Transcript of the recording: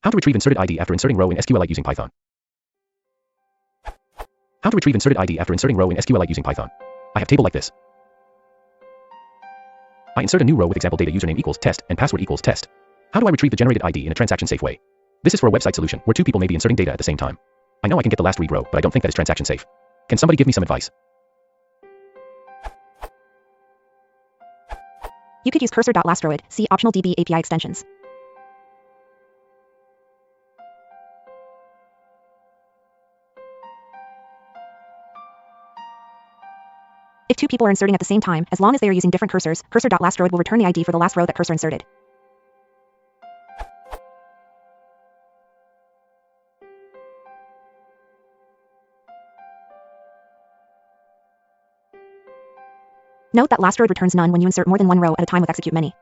How to retrieve inserted ID after inserting row in SQLite using Python. How to retrieve inserted ID after inserting row in SQLite using Python. I have table like this. I insert a new row with example data username equals test and password equals test. How do I retrieve the generated ID in a transaction safe way? This is for a website solution where two people may be inserting data at the same time. I know I can get the last read row, but I don't think that is transaction safe. Can somebody give me some advice? You could use cursor.lastRowId, see optional DB API extensions. If two people are inserting at the same time, as long as they are using different cursors, cursor.lastRowId will return the ID for the last row that cursor inserted. Note that lastRowId returns none when you insert more than one row at a time with execute many.